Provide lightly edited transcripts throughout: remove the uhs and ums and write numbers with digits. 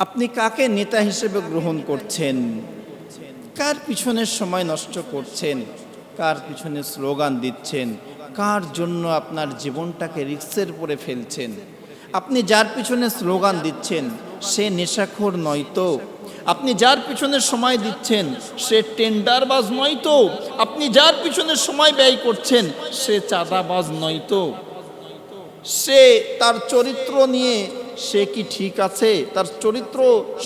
আপনি কাকে নেতা হিসেবে গ্রহণ করছেন? কার পিছনে সময় নষ্ট করছেন? কার পিছনে স্লোগান দিচ্ছেন? কার জন্য আপনার জীবনটাকে রিস্কের উপরে ফেলছেন? আপনি যার পিছনে স্লোগান দিচ্ছেন সে নেশাখোর নয় তো? আপনি যার পিছনে সময় দিচ্ছেন সে টেন্ডারবাজ নয় তো? আপনি যার পিছনে সময় ব্যয় করছেন সে চাঁদাবাজ নয় তো? সে তার চরিত্র নিয়ে সে কি ঠিক আছে? তার চরিত্র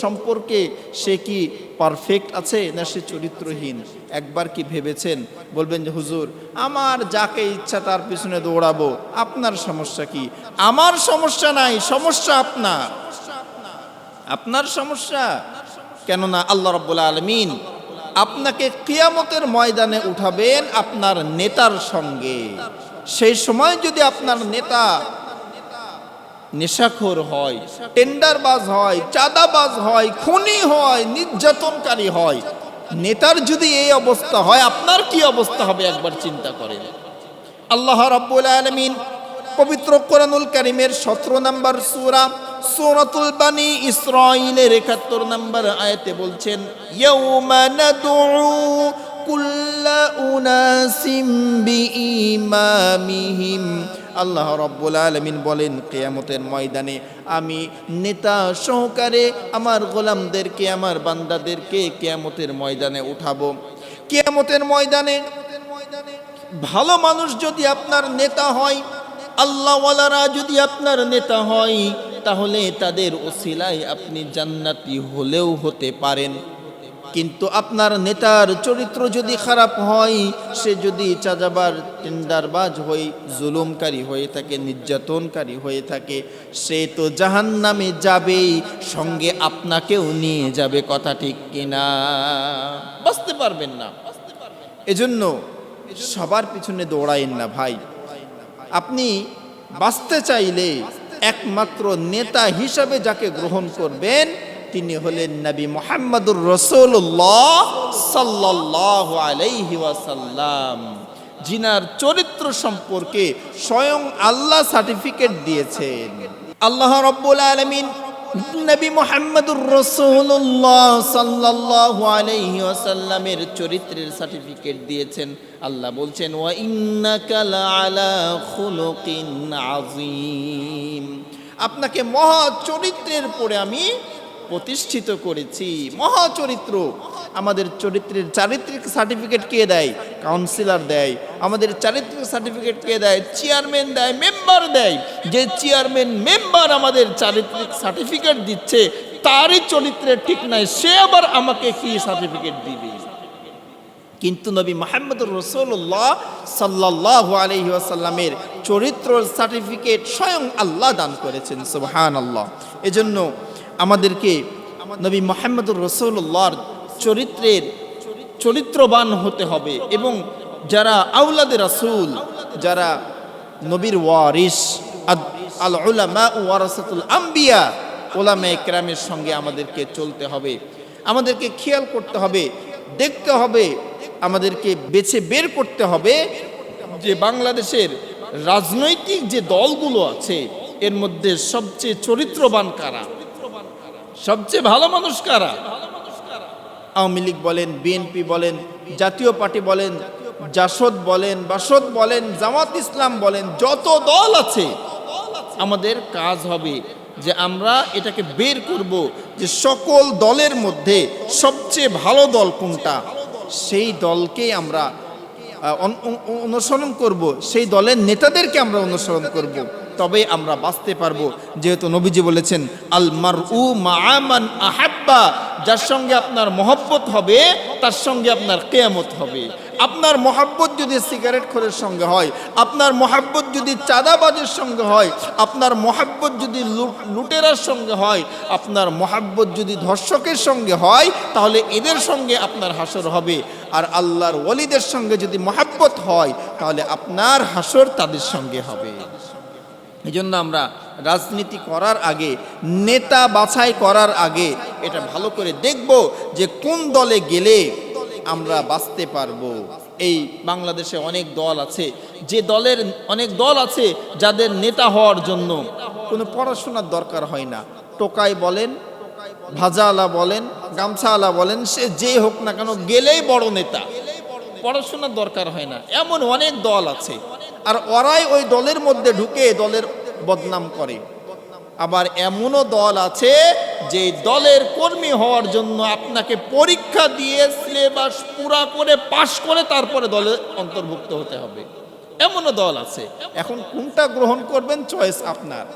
সম্পর্কে সে কি পারফেক্ট আছে, না সে চরিত্রহীন? একবার কি ভেবেছেন? বলবেন যে হুজুর আমার যাকে ইচ্ছা তার পিছনে দৌড়াবো, আপনার সমস্যা কি? আমার সমস্যা নাই, সমস্যা আপনার। আপনার সমস্যা। কেননা আল্লাহ রাব্বুল আলামিন আপনাকে কিয়ামতের ময়দানে উঠাবেন আপনার নেতার সঙ্গে। সেই সময় যদি আপনার নেতা নেশাখোর হয়, টেন্ডারবাজ হয়, চাঁদাবাজ হয়, খুনি হয়, নির্যাতনকারী হয়, নেতার যদি এই অবস্থা হয় আপনার কি অবস্থা হবে একবার চিন্তা করেন। আল্লাহ রাব্বুল আলামিন পবিত্র কোরআনুল কারীমের 17 নম্বর সূরা সূরাতুল বানি ইসরাঈলের 71 নম্বর আয়াতে বলছেন, ইয়াউমা নাদউ কুল্লা উনাসিম বিইমামিহিম। আল্লাহ রাব্বুল আলামিন বলেন কিয়ামতের ময়দানে আমি নেতা সহকারে আমার গোলামদেরকে, আমার বান্দাদেরকে কিয়ামতের ময়দানে উঠাবো। কিয়ামতের ময়দানে ভালো মানুষ যদি আপনার নেতা হয়, আল্লাহওয়ালারা যদি আপনার নেতা হয়, তাহলে তাদের ওসিলায় আপনি জান্নাতি হলেও হতে পারেন। কিন্তু আপনার নেতার চরিত্র যদি খারাপ হয়, সে যদি চাঁদাবাজ, টেন্ডারবাজ হয়ে জুলুমকারী হয়ে থাকে, নির্যাতনকারী হয়ে থাকে, সে তো জাহান্নামে যাবেই, সঙ্গে আপনাকেও নিয়ে যাবে। কথা ঠিক কিনা? বাঁচতে পারবেন না। এজন্য সবার পিছনে দৌড়াইন না ভাই। আপনি বাঁচতে চাইলে একমাত্র নেতা হিসাবে যাকে গ্রহণ করবেন তিনি হলেন নবী মুহাম্মদুর রাসূলুল্লাহ সাল্লাল্লাহু আলাইহি ওয়াসাল্লাম, যিনার চরিত্র সম্পর্কে স্বয়ং আল্লাহ সার্টিফিকেট দিয়েছেন। আল্লাহ রাব্বুল আলামিন নবী মুহাম্মদুর রাসূলুল্লাহ সাল্লাল্লাহু আলাইহি ওয়াসাল্লামের চরিত্রের সার্টিফিকেট দিয়েছেন। আল্লাহ বলছেন, ওয়া ইন্নাকা লাআলা খুলুকিন আযীম। আপনাকে মহা চরিত্রের পরে আমি প্রতিষ্ঠিত করেছি। মহা চরিত্র। আমাদের চরিত্রের চারিত্রিক সার্টিফিকেট কে দেয়? কাউন্সিলর দেয়। আমাদের চারিত্রিক সার্টিফিকেট কে দেয়? চেয়ারম্যান দেয়, মেম্বার দেয়। যে চেয়ারম্যান মেম্বার আমাদের চারিত্রিক সার্টিফিকেট দিচ্ছে তারই চরিত্রের ঠিক নাই, সে আবার আমাকে কি সার্টিফিকেট দিবে? কিন্তু নবী মুহাম্মদুর রাসূলুল্লাহ সাল্লাল্লাহু আলাইহি ওয়াসাল্লামের চরিত্র সার্টিফিকেট স্বয়ং আল্লাহ দান করেছেন। সুবহানাল্লাহ। এজন্য আমাদেরকে নবী মুহাম্মদুর রাসূলুল্লাহর চরিত্রবান হতে হবে। এবং যারা আওলাদে রাসূল, যারা নবীর ওয়ারিস, আল উলামা ওয়ারাসাতুল আম্বিয়া, উলামায়ে কেরামের সঙ্গে আমাদেরকে চলতে হবে। আমাদেরকে খেয়াল করতে হবে, দেখতে হবে, আমাদেরকে বেছে বের করতে হবে যে বাংলাদেশের রাজনৈতিক যে দলগুলো আছে এর মধ্যে সবচেয়ে চরিত্রবান কারা, সবচেয়ে ভালো মানুষ কারা। আওয়ামী লীগ বলেন, বিএনপি বলেন, জাতীয় পার্টি বলেন, জাসদ বলেন, বাসদ বলেন, জামাত ইসলাম বলেন, যত দল আছে আমাদের কাজ হবে যে আমরা এটাকে বের করব যে সকল দলের মধ্যে সবচেয়ে ভালো দল কোনটা, সেই দলকেই আমরা অনুসরণ করব, সেই দলের নেতাদেরকে আমরা অনুসরণ করব, তবে আমরা বাঁচতে পারবো। যেহেতু নবীজি বলেছেন, আল মারউ মাআ মান আহাব্বা, যার সঙ্গে আপনার মহব্বত হবে তার সঙ্গে আপনার কিয়ামত হবে। আপনার মহব্বত যদি সিগারেট খোরের সঙ্গে হয়, আপনার মহব্বত যদি চাঁদাবাজের সঙ্গে হয়, আপনার মহব্বত যদি লুটেরার সঙ্গে হয়, আপনার মহব্বত যদি ধর্ষকের সঙ্গে হয়, তাহলে এদের সঙ্গে আপনার হাসর হবে। আর আল্লাহর ওলিদের সঙ্গে যদি মহব্বত হয় তাহলে আপনার হাসর তাদের সঙ্গে হবে। এই জন্য আমরা রাজনীতি করার আগে, নেতা বাছাই করার আগে এটা ভালো করে দেখব যে কোন দলে গেলে আমরা বাঁচতে পারবো। এই বাংলাদেশে অনেক দল আছে, যে দলের অনেক দল আছে যাদের নেতা হওয়ার জন্য কোনো পড়াশোনার দরকার হয় না। টোকাই বলেন, ভাজাওয়ালা বলেন, গামছাওয়ালা বলেন, সে যেই হোক না কেন গেলেই বড় নেতা, পড়াশোনার দরকার হয় না। এমন অনেক দল আছে, আর ওরাই ওই দলের মধ্যে ঢুকে দলের বদনাম করে। আবার এমনও দল আছে যে দলের কর্মী হওয়ার জন্য আপনাকে পরীক্ষা দিয়ে সিলেবাস পুরা করে পাশ করে তারপরে দলে অন্তর্ভুক্ত হতে হবে। এমনও দল আছে। এখন কোনটা গ্রহণ করবেন চয়েস আপনার।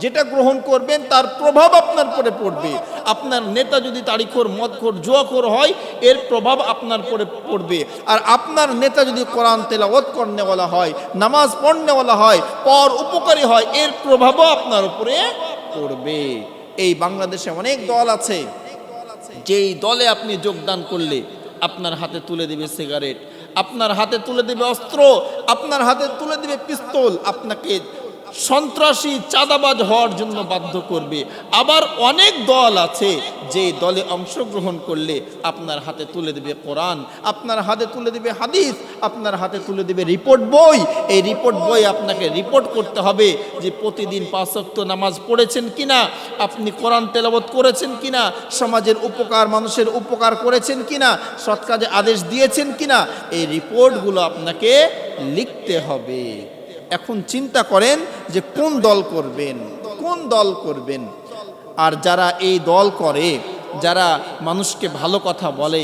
যেটা গ্রহণ করবেন তার প্রভাব আপনার পরে পড়বে। আপনার নেতা যদি তাড়িখোর, মদখোর, জুয়াখোর হয়, এর প্রভাব আপনার পরে পড়বে। আর আপনার নেতা যদি কোরআন তেলাওয়াত করনেওয়ালা হয়, নামাজ পড়নেওয়ালা হয়, পর উপকারী হয়, এর প্রভাবও আপনার উপরে পড়বে। এই বাংলাদেশে অনেক দল আছে, যেই দলে আপনি যোগদান করলে আপনার হাতে তুলে দিবে সিগারেট, আপনার হাতে তুলে দিবে অস্ত্র, আপনার হাতে তুলে দিবে পিস্তল, আপনাকে সন্ত্রাসী চাঁদাবাজ হওয়ার জন্য বাধ্য করবে। আবার অনেক দল আছে যে দলে অংশগ্রহণ করলে আপনার হাতে তুলে দেবে কোরআন, আপনার হাতে তুলে দেবে হাদিস, আপনার হাতে তুলে দেবে রিপোর্ট বই। এই রিপোর্ট বই আপনাকে রিপোর্ট করতে হবে যে প্রতিদিন 5 ওয়াক্ত নামাজ পড়েছেন কিনা, আপনি কোরআন তেলাওয়াত করেছেন কিনা, সমাজের উপকার, মানুষের উপকার করেছেন কিনা, সৎ কাজে আদেশ দিয়েছেন কিনা, এই রিপোর্টগুলো আপনাকে লিখতে হবে। এখন চিন্তা করেন যে কোন দল করবেন, কোন দল করবেন। আর যারা এই দল করে, যারা মানুষকে ভালো কথা বলে,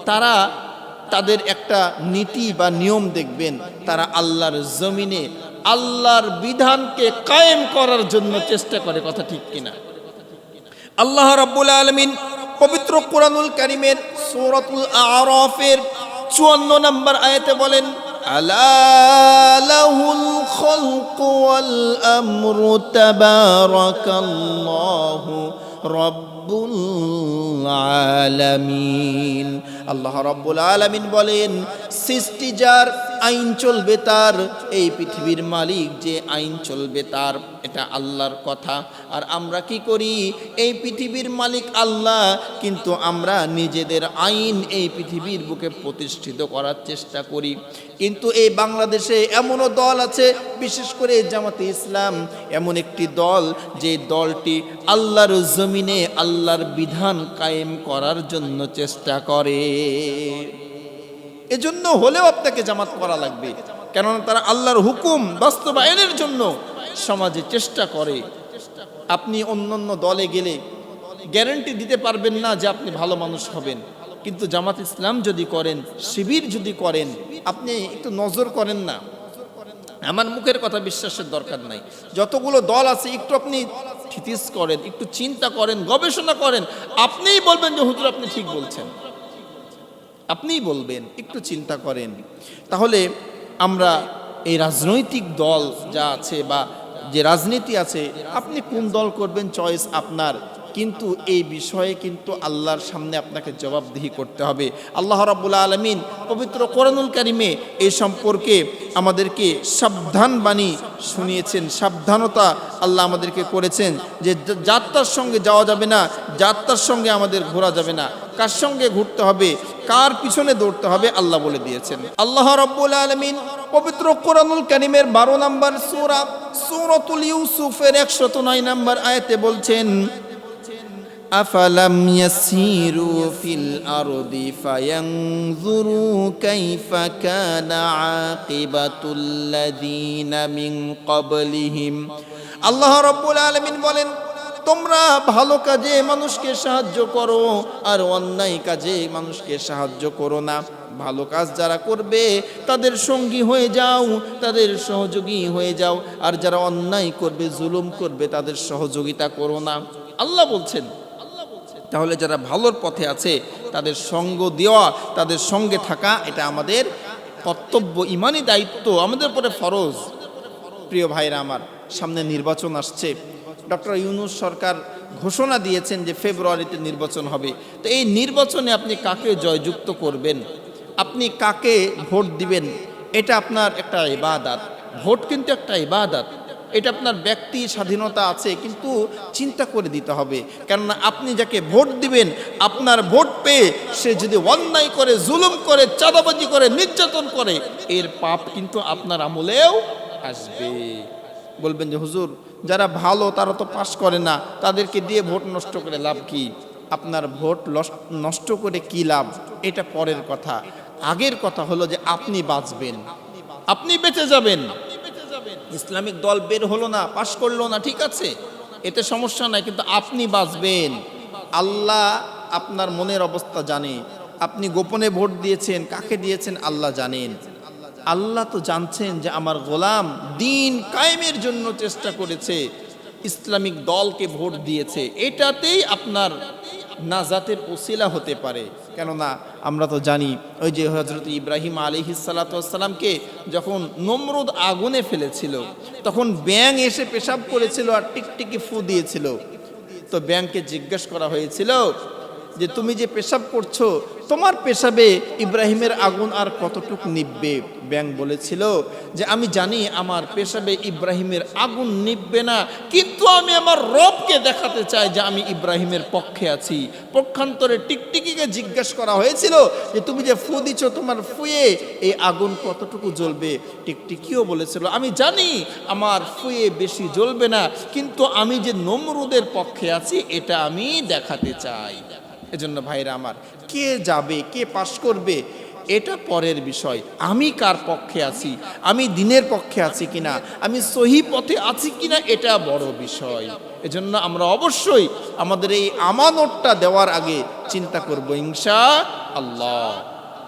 তারা তাদের একটা নীতি বা নিয়ম দেখবেন, তারা আল্লাহর জমিনে আল্লাহর বিধানকে কায়েম করার জন্য চেষ্টা করে। কথা ঠিক কিনা? আল্লাহ রাব্বুল আলামিন পবিত্র কোরআনুল কারীমের সূরাতুল আরাফের 54 নম্বর আয়াতে বলেন, আলা লাহুল খালকু ওয়াল আমরু তাবারাকাল্লাহু রাব্বুল আলামিন। আল্লাহ রাব্বুল আলামিন বলেন, সৃষ্টি যার, আইন চলবে তার, এই পৃথিবীর মালিক যে, আইন চলবে তার। এটা আল্লাহর কথা। আর আমরা কি করি? এই পৃথিবীর মালিক আল্লাহ, কিন্তু আমরা নিজেদের আইন এই পৃথিবীর বুকে প্রতিষ্ঠিত করার চেষ্টা করি। কিন্তু এই বাংলাদেশে এমনও দল আছে, বিশেষ করে জামাতে ইসলাম এমন একটি দল, যে দলটি আল্লাহর জমিনে আল্লাহর বিধান কায়েম করার জন্য চেষ্টা করে। এজন্য হলেও আপনাকে জামাত করা লাগবে, কেননা তারা আল্লাহর হুকুম বাস্তবায়নের জন্য সমাজে চেষ্টা করে। আপনি অন্যান্য দলে গেলে গ্যারান্টি দিতে পারবেন না যে আপনি ভালো মানুষ হবেন, কিন্তু জামাত ইসলাম যদি করেন, শিবির যদি করেন, আপনি একটু নজর করেন না। আমার মুখের কথা বিশ্বাসের দরকার নাই। যতগুলো দল আছে একটু আপনি থিতিস করেন, একটু চিন্তা করেন, গবেষণা করেন, আপনিই বলবেন যে হুজুর আপনি ঠিক বলছেন। আপনিই বলবেন, একটু চিন্তা করেন। তাহলে আমরা এই রাজনৈতিক দল যা আছে বা যে রাজনীতি আছে, আপনি কোন দল করবেন চয়েস আপনার, কিন্তু এই বিষয়ে কিন্তু আল্লাহর সামনে আপনাকে জবাবদিহি করতে হবে। আল্লাহ রাব্বুল আলামিন পবিত্র কোরআনুল কারীমে এই সম্পর্কে আমাদেরকে সাবধান বাণী শুনিয়েছেন, সাবধানতা আল্লাহ আমাদেরকে করেছেন যে যাত্রার সঙ্গে যাওয়া যাবে না, যাত্রার সঙ্গে আমাদের ঘোরা যাবে না, কার সঙ্গে ঘুরতে হবে, কার পিছনে দৌড়তে হবে আল্লাহ বলে দিয়েছেন। আল্লাহ রাব্বুল আলামিন পবিত্র কোরআনুল কারীমের 12 নম্বর সূরা সূরাতুল ইউসুফের 109 নম্বর আয়াতে বলছেন, আফালাম ইয়াসিরু ফিল আরদি ফায়ানজুরু কাইফা কানা আকিবাতুল লাযিনা মিন ক্বাবলিহিম। আল্লাহ রাব্বুল আলামিন বলেন, তোমরা ভালো কাজে মানুষকে সাহায্য করো আর অন্যায় কাজে মানুষকে সাহায্য করো না। ভালো কাজ যারা করবে তাদের সঙ্গী হয়ে যাও, তাদের সহযোগী হয়ে যাও, আর যারা অন্যায় করবে, জুলুম করবে, তাদের সহযোগিতা করো না। আল্লাহ বলছেন, তাহলে যারা ভালোর পথে আছে তাদের সঙ্গ দেওয়া, তাদের সঙ্গে থাকা, এটা আমাদের কর্তব্য, ইমানি দায়িত্ব, আমাদের উপরে ফরজ। প্রিয় ভাইরা আমার, সামনে নির্বাচন আসছে। ডক্টর ইউনূস সরকার ঘোষণা দিয়েছেন যে ফেব্রুয়ারিতে নির্বাচন হবে। তো এই নির্বাচনে আপনি কাকে জয়যুক্ত করবেন, আপনি কাকে ভোট দিবেন, এটা আপনার একটা ইবাদত। ভোট কিন্তু একটা ইবাদত, এটা আপনার ব্যক্তি স্বাধীনতা আছে, কিন্তু চিন্তা করে দিতে হবে। কেননা আপনি যাকে ভোট দিবেন, আপনার ভোট পেয়ে সে যদি অন্যায় করে, জুলুম করে, চাঁদাবাজি করে, নির্যাতন করে, এর পাপ কিন্তু আপনার আমলেও আসবে। বলবেন যে হুজুর যারা ভালো তারা তো পাস করে না, তাদেরকে দিয়ে ভোট নষ্ট করে লাভ কি? আপনার ভোট নষ্ট করে কী লাভ, এটা পরের কথা। আগের কথা হলো যে আপনি বাঁচবেন, আপনি বেঁচে যাবেন। ইসলামিক দল বের হলো না, পাশ করলো না, ঠিক আছে, এতে সমস্যা নাই, কিন্তু আপনি বাঁচবেন। আল্লাহ আপনার মনের অবস্থা জানে। আপনি গোপনে ভোট দিয়েছেন, কাকে দিয়েছেন আল্লাহ জানেন। আল্লাহ তো জানছেন যে আমার গোলাম দিন কায়েমের জন্য চেষ্টা করেছে, ইসলামিক দলকে ভোট দিয়েছে, এটাতেই আপনার নাজাতের ওসিলা হতে পারে। কেননা আমরা তো জানি ওই যে হযরত ইব্রাহিম আলাইহিস সালাতু ওয়াস সালামকে যখন নমরুদ আগুনে ফেলেছিল, তখন ব্যাঙ এসে পেশাব করেছিল আর টিকটিকি ফু দিয়েছিল। তো ব্যাঙকে জিজ্ঞেস করা হয়েছিল যে তুমি যে পেশাব করছো, তোমার পেশাবে ইব্রাহিমের আগুন আর কতটুকু নিববে? ব্যাঙ বলেছিল যে আমি জানি আমার পেশাবে ইব্রাহিমের আগুন নিববে না, কিন্তু আমি আমার রবকে দেখাতে চাই যে আমি ইব্রাহিমের পক্ষে আছি। পক্ষান্তরে টিকটিকিকে জিজ্ঞেস করা হয়েছিল যে তুমি যে ফু দিচ্ছ, তোমার ফুয়ে এই আগুন কতটুকু জ্বলবে? টিকটিকিও বলেছিল আমি জানি আমার ফুয়ে বেশি জ্বলবে না, কিন্তু আমি যে নমরুদের পক্ষে আছি এটা আমি দেখাতে চাই। এজন্য ভাইরা আমার, কে যাবে, কে পাশ করবে, এটা পরের বিষয়। আমি কার পক্ষে আছি, আমি দিনের পক্ষে আছি কিনা, আমি সহি পথে আছি কিনা, এটা বড় বিষয়। এজন্য আমরা অবশ্যই আমাদের এই আমানতটা দেওয়ার আগে চিন্তা করব ইনশাআল্লাহ।